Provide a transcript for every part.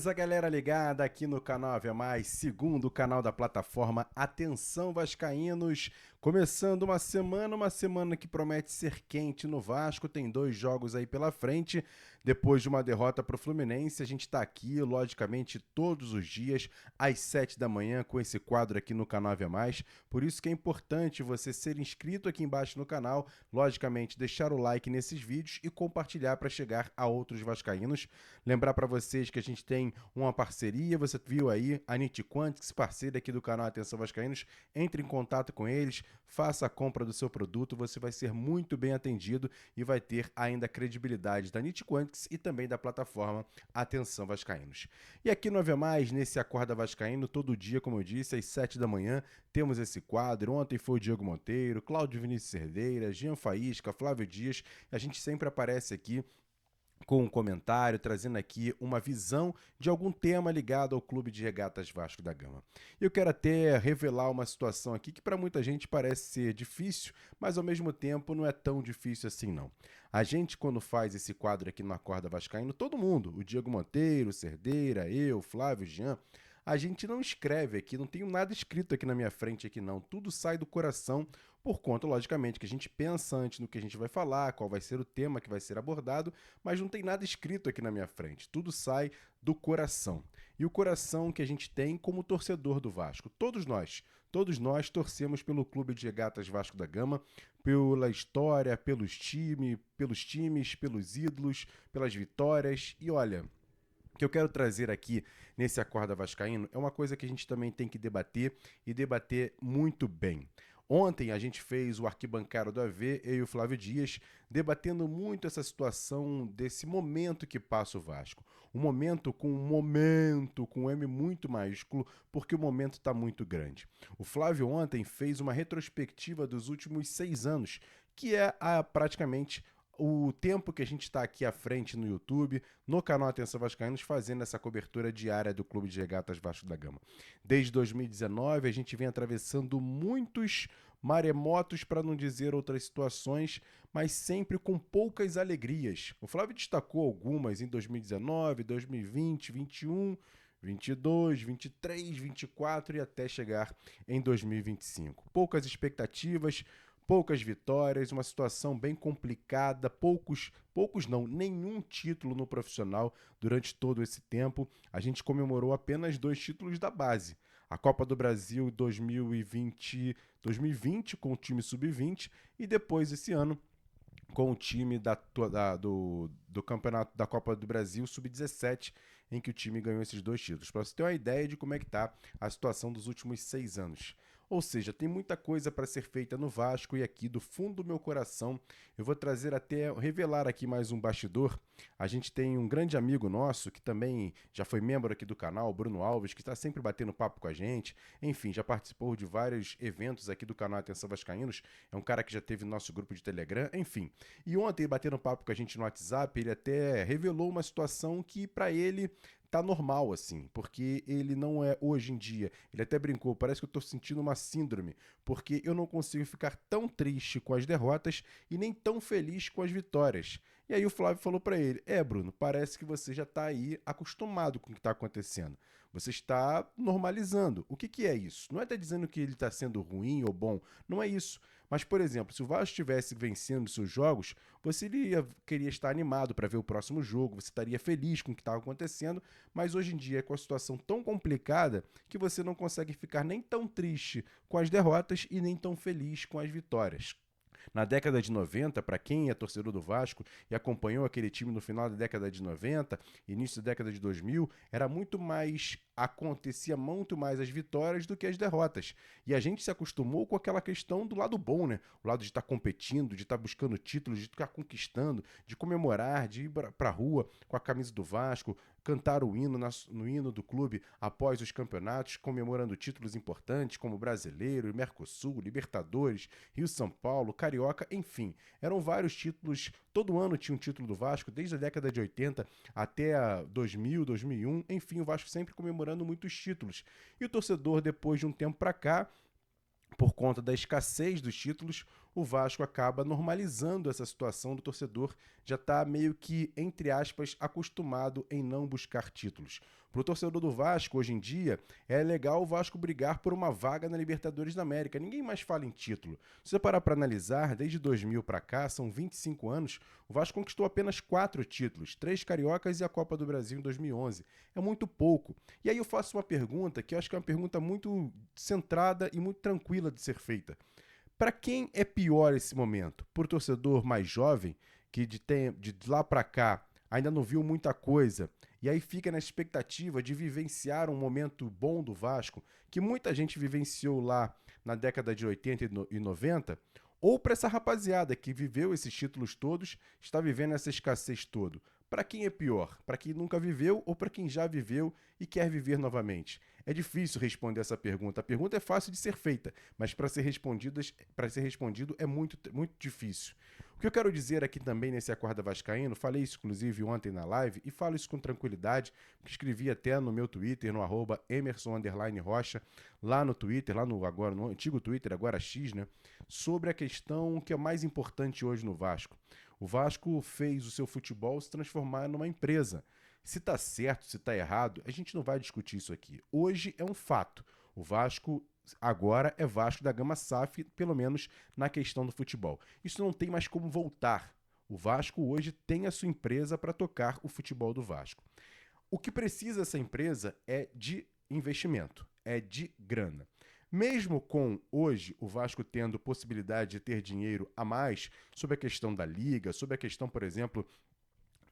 Beleza, galera ligada aqui no canal Ave Mais, segundo canal da plataforma. Atenção, vascaínos, começando uma semana que promete ser quente no Vasco, tem 2 jogos aí pela frente. Depois de uma derrota para o Fluminense, a gente está aqui, logicamente, todos os dias, às 7 da manhã, com esse quadro aqui no canal Ave Mais. Por isso que é importante você ser inscrito aqui embaixo no canal, logicamente, deixar o like nesses vídeos e compartilhar para chegar a outros vascaínos. Lembrar para vocês que a gente tem uma parceria, você viu aí, a Nitquantics, parceira aqui do canal Atenção Vascaínos, entre em contato com eles, faça a compra do seu produto, você vai ser muito bem atendido e vai ter ainda a credibilidade da Nitquantics e também da plataforma Atenção Vascaínos. E aqui no Ave Mais, nesse Acorda Vascaíno, todo dia, como eu disse, às 7 da manhã, temos esse quadro. Ontem foi o Diego Monteiro, Cláudio Vinícius Cerdeira, Jean Faísca, Flávio Dias, a gente sempre aparece aqui com um comentário, trazendo aqui uma visão de algum tema ligado ao Clube de Regatas Vasco da Gama. Eu quero até revelar uma situação aqui que para muita gente parece ser difícil, mas ao mesmo tempo não é tão difícil assim não. A gente, quando faz esse quadro aqui no Acorda Vascaíno, todo mundo, o Diego Monteiro, o Cerdeira, eu, Flávio, Jean, a gente não escreve aqui, não tenho nada escrito aqui na minha frente aqui não, tudo sai do coração por conta, logicamente, que a gente pensa antes no que a gente vai falar, qual vai ser o tema que vai ser abordado, mas não tem nada escrito aqui na minha frente, tudo sai do coração. E o coração que a gente tem como torcedor do Vasco, todos nós torcemos pelo Clube de Regatas Vasco da Gama, pela história, pelos times, pelos ídolos, pelas vitórias, e olha, o que eu quero trazer aqui nesse Acorda Vascaíno é uma coisa que a gente também tem que debater e debater muito bem. Ontem a gente fez o Arquibancada do AV, eu e o Flávio Dias, debatendo muito essa situação desse momento que passa o Vasco. Um momento com um M muito maiúsculo, porque o momento está muito grande. O Flávio ontem fez uma retrospectiva dos últimos 6 anos, que é praticamente o tempo que a gente está aqui à frente no YouTube, no canal Atenção Vascaínos, fazendo essa cobertura diária do Clube de Regatas Vasco da Gama. Desde 2019, a gente vem atravessando muitos maremotos, para não dizer outras situações, mas sempre com poucas alegrias. O Flávio destacou algumas em 2019, 2020, 21, 22, 23, 24 e até chegar em 2025. Poucas expectativas, poucas vitórias, uma situação bem complicada, nenhum título no profissional durante todo esse tempo. A gente comemorou apenas 2 títulos da base. A Copa do Brasil 2020 com o time sub-20 e depois esse ano com o time do Campeonato da Copa do Brasil sub-17, em que o time ganhou esses 2 títulos. Para você ter uma ideia de como é que está a situação dos últimos 6 anos. Ou seja, tem muita coisa para ser feita no Vasco e aqui do fundo do meu coração eu vou trazer até, revelar aqui mais um bastidor. A gente tem um grande amigo nosso que também já foi membro aqui do canal, Bruno Alves, que está sempre batendo papo com a gente. Enfim, já participou de vários eventos aqui do canal Atenção Vascaínos. É um cara que já teve no nosso grupo de Telegram, enfim. E ontem, batendo papo com a gente no WhatsApp, ele até revelou uma situação que para ele tá normal, assim, porque ele não é hoje em dia. Ele até brincou, parece que eu tô sentindo uma síndrome, porque eu não consigo ficar tão triste com as derrotas e nem tão feliz com as vitórias. E aí o Flávio falou para ele, Bruno, parece que você já tá aí acostumado com o que tá acontecendo. Você está normalizando. O que é isso? Não é estar dizendo que ele está sendo ruim ou bom, não é isso. Mas, por exemplo, se o Vasco estivesse vencendo seus jogos, você queria estar animado para ver o próximo jogo, você estaria feliz com o que estava acontecendo, mas hoje em dia, com a situação tão complicada, que você não consegue ficar nem tão triste com as derrotas e nem tão feliz com as vitórias. Na década de 90, para quem é torcedor do Vasco e acompanhou aquele time no final da década de 90, início da década de 2000, acontecia muito mais as vitórias do que as derrotas. E a gente se acostumou com aquela questão do lado bom, né? O lado de estar competindo, de estar buscando títulos, de estar conquistando, de comemorar, de ir para a rua com a camisa do Vasco, cantar o hino no hino do clube após os campeonatos, comemorando títulos importantes como Brasileiro, Mercosul, Libertadores, Rio-São Paulo, Carioca, enfim. Eram vários títulos, todo ano tinha um título do Vasco, desde a década de 80 até 2000, 2001, enfim, o Vasco sempre comemorando muitos títulos. E o torcedor, depois de um tempo para cá, por conta da escassez dos títulos, o Vasco acaba normalizando essa situação do torcedor já está meio que, entre aspas, acostumado em não buscar títulos. Pro torcedor do Vasco, hoje em dia, é legal o Vasco brigar por uma vaga na Libertadores da América. Ninguém mais fala em título. Se você parar para analisar, desde 2000 para cá, são 25 anos, o Vasco conquistou apenas 4 títulos, 3 cariocas e a Copa do Brasil em 2011. É muito pouco. E aí eu faço uma pergunta que eu acho que é uma pergunta muito centrada e muito tranquila de ser feita. Para quem é pior esse momento? Por torcedor mais jovem, que de lá para cá ainda não viu muita coisa, e aí fica na expectativa de vivenciar um momento bom do Vasco, que muita gente vivenciou lá na década de 80 e 90, ou para essa rapaziada que viveu esses títulos todos, está vivendo essa escassez toda. Para quem é pior? Para quem nunca viveu ou para quem já viveu e quer viver novamente? É difícil responder essa pergunta. A pergunta é fácil de ser feita, mas para ser respondido é muito, muito difícil. O que eu quero dizer aqui também nesse Acorda Vascaíno, falei isso inclusive ontem na live e falo isso com tranquilidade, porque escrevi até no meu Twitter, no @Emerson_Rocha, lá no Twitter, agora no antigo Twitter, agora X, né? Sobre a questão que é mais importante hoje no Vasco. O Vasco fez o seu futebol se transformar numa empresa. Se tá certo, se tá errado, a gente não vai discutir isso aqui. Hoje é um fato. O Vasco agora é Vasco da Gama SAF, pelo menos na questão do futebol. Isso não tem mais como voltar. O Vasco hoje tem a sua empresa para tocar o futebol do Vasco. O que precisa essa empresa é de investimento, é de grana. Mesmo com hoje o Vasco tendo possibilidade de ter dinheiro a mais sobre a questão da liga, sobre a questão, por exemplo,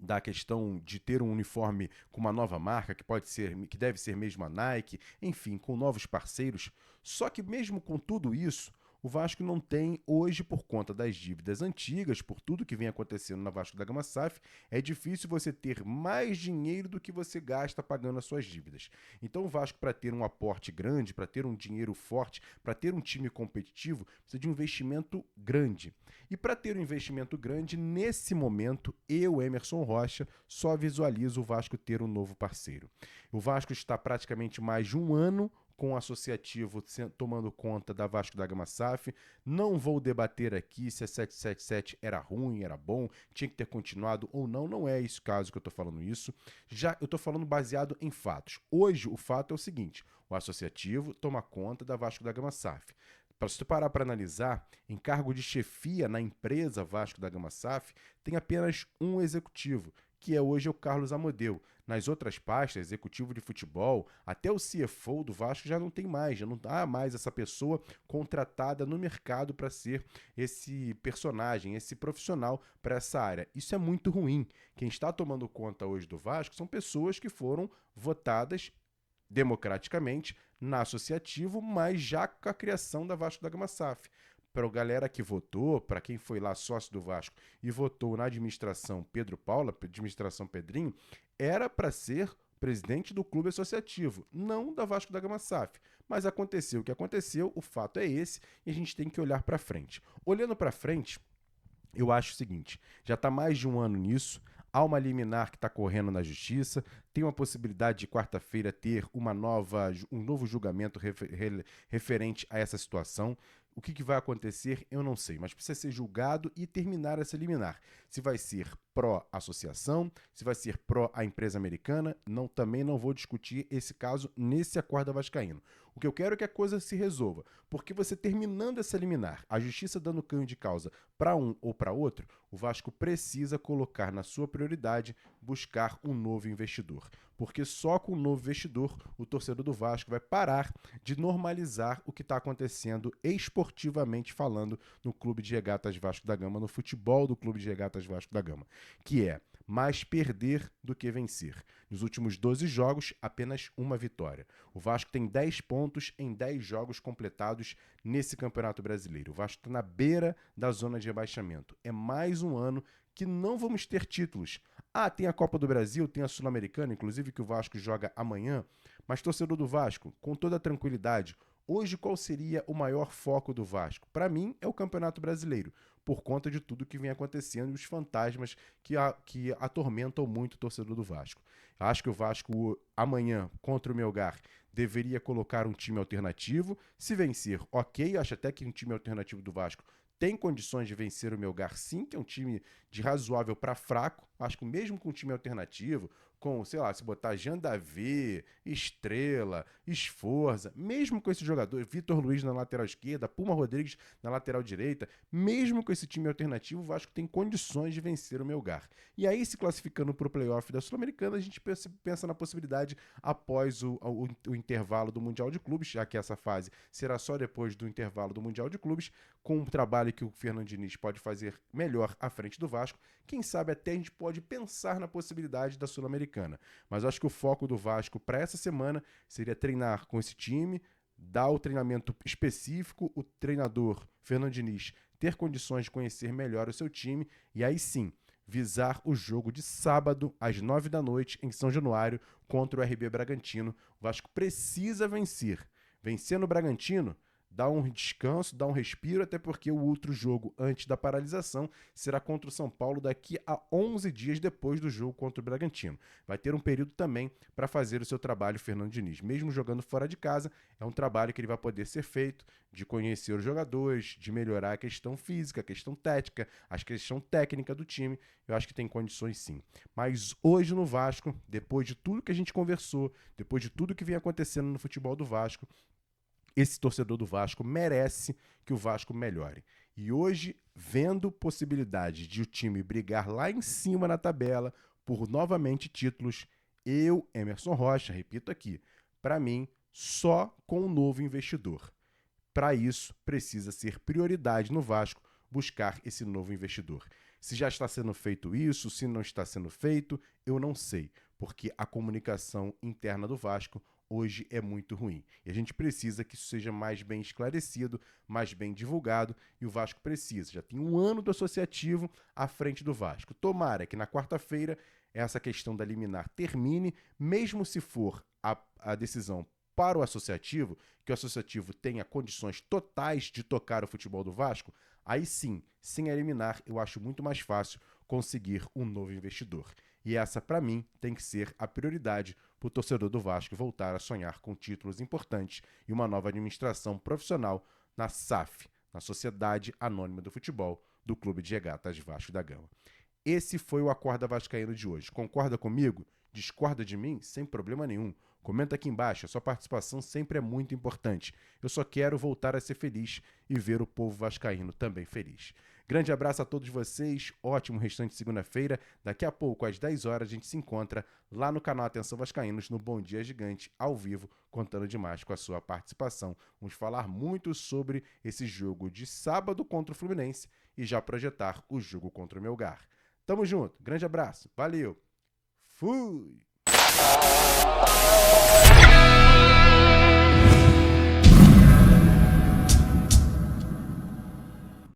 da questão de ter um uniforme com uma nova marca, que deve ser mesmo a Nike, enfim, com novos parceiros. Só que mesmo com tudo isso, o Vasco não tem hoje, por conta das dívidas antigas, por tudo que vem acontecendo na Vasco da Gama SAF, é difícil você ter mais dinheiro do que você gasta pagando as suas dívidas. Então o Vasco, para ter um aporte grande, para ter um dinheiro forte, para ter um time competitivo, precisa de um investimento grande. E para ter um investimento grande, nesse momento, eu, Emerson Rocha, só visualizo o Vasco ter um novo parceiro. O Vasco está praticamente mais de um ano com o associativo tomando conta da Vasco da Gama SAF. Não vou debater aqui se a 777 era ruim, era bom, tinha que ter continuado ou não. Não é esse caso que eu estou falando isso. Já eu estou falando baseado em fatos. Hoje o fato é o seguinte: o associativo toma conta da Vasco da Gama SAF. Para você parar para analisar, em cargo de chefia na empresa Vasco da Gama SAF, tem apenas um executivo, que é hoje o Carlos Amodeu. Nas outras pastas, executivo de futebol, até o CFO do Vasco já não tem mais, já não há mais essa pessoa contratada no mercado para ser esse personagem, esse profissional para essa área. Isso é muito ruim. Quem está tomando conta hoje do Vasco são pessoas que foram votadas democraticamente na associativo, mas já com a criação da Vasco da Gama SAF. Para a galera que votou, para quem foi lá sócio do Vasco e votou na administração Pedro Paula, administração Pedrinho, era para ser presidente do clube associativo, não da Vasco da Gama SAF. Mas aconteceu o que aconteceu, o fato é esse e a gente tem que olhar para frente. Olhando para frente, eu acho o seguinte: já está mais de um ano nisso. Há uma liminar que está correndo na justiça, tem uma possibilidade de quarta-feira ter um novo julgamento referente a essa situação. O que vai acontecer, eu não sei, mas precisa ser julgado e terminar essa liminar. Se vai ser pró-associação, se vai ser pró a empresa americana, também não vou discutir esse caso nesse Acorda Vascaíno. O que eu quero é que a coisa se resolva, porque você terminando essa liminar, a justiça dando canho de causa para um ou para outro, o Vasco precisa colocar na sua prioridade buscar um novo investidor. Porque só com um novo investidor o torcedor do Vasco vai parar de normalizar o que está acontecendo esportivamente falando no Clube de Regatas Vasco da Gama, no futebol do Clube de Regatas Vasco da Gama, que é mais perder do que vencer. Nos últimos 12 jogos, apenas uma vitória. O Vasco tem 10 pontos em 10 jogos completados nesse Campeonato Brasileiro. O Vasco está na beira da zona de rebaixamento. É mais um ano que não vamos ter títulos. Tem a Copa do Brasil, tem a Sul-Americana, inclusive que o Vasco joga amanhã. Mas, torcedor do Vasco, com toda a tranquilidade, hoje qual seria o maior foco do Vasco? Para mim, é o Campeonato Brasileiro, por conta de tudo que vem acontecendo e os fantasmas que atormentam muito o torcedor do Vasco. Acho que o Vasco, amanhã, contra o Melgar, deveria colocar um time alternativo. Se vencer, ok. Acho até que um time alternativo do Vasco tem condições de vencer o Melgar, sim, que é um time de razoável para fraco. Acho que mesmo com um time alternativo, com, sei lá, se botar Jean Davi, Estrela, Esforza, mesmo com esse jogador, Vitor Luiz na lateral esquerda, Puma Rodrigues na lateral direita, mesmo com esse time alternativo, o Vasco tem condições de vencer o Melgar. E aí, se classificando para o playoff da Sul-Americana, a gente pensa na possibilidade após o intervalo do Mundial de Clubes, já que essa fase será só depois do intervalo do Mundial de Clubes, com um trabalho que o Fernando Diniz pode fazer melhor à frente do Vasco, quem sabe até a gente pode pensar na possibilidade da Sul-Americana. Mas eu acho que o foco do Vasco para essa semana seria treinar com esse time, dar o treinamento específico, o treinador Fernando Diniz ter condições de conhecer melhor o seu time e aí sim visar o jogo de sábado às 9 da noite em São Januário contra o RB Bragantino. O Vasco precisa vencer. Vencendo o Bragantino, dá um descanso, dá um respiro, até porque o outro jogo antes da paralisação será contra o São Paulo daqui a 11 dias depois do jogo contra o Bragantino. Vai ter um período também para fazer o seu trabalho Fernando Diniz. Mesmo jogando fora de casa, é um trabalho que ele vai poder ser feito, de conhecer os jogadores, de melhorar a questão física, a questão tática, a questão técnica do time. Eu acho que tem condições sim. Mas hoje no Vasco, depois de tudo que a gente conversou, depois de tudo que vem acontecendo no futebol do Vasco, esse torcedor do Vasco merece que o Vasco melhore. E hoje, vendo possibilidade de o time brigar lá em cima na tabela por novamente títulos, eu, Emerson Rocha, repito aqui, para mim, só com um novo investidor. Para isso, precisa ser prioridade no Vasco buscar esse novo investidor. Se já está sendo feito isso, se não está sendo feito, eu não sei, porque a comunicação interna do Vasco hoje é muito ruim. E a gente precisa que isso seja mais bem esclarecido, mais bem divulgado, e o Vasco precisa. Já tem um ano do associativo à frente do Vasco. Tomara que na quarta-feira essa questão da liminar termine, mesmo se for a decisão para o associativo, que o associativo tenha condições totais de tocar o futebol do Vasco, aí sim, sem a liminar, eu acho muito mais fácil conseguir um novo investidor. E essa, para mim, tem que ser a prioridade para o torcedor do Vasco voltar a sonhar com títulos importantes e uma nova administração profissional na SAF, na Sociedade Anônima do Futebol, do Clube de Regatas Vasco da Gama. Esse foi o Acorda Vascaíno de hoje. Concorda comigo? Discorda de mim? Sem problema nenhum. Comenta aqui embaixo, a sua participação sempre é muito importante. Eu só quero voltar a ser feliz e ver o povo vascaíno também feliz. Grande abraço a todos vocês, ótimo restante de segunda-feira. Daqui a pouco, às 10 horas, a gente se encontra lá no canal Atenção Vascaínos, no Bom Dia Gigante, ao vivo, contando demais com a sua participação. Vamos falar muito sobre esse jogo de sábado contra o Fluminense e já projetar o jogo contra o Melgar. Tamo junto, grande abraço, valeu, fui!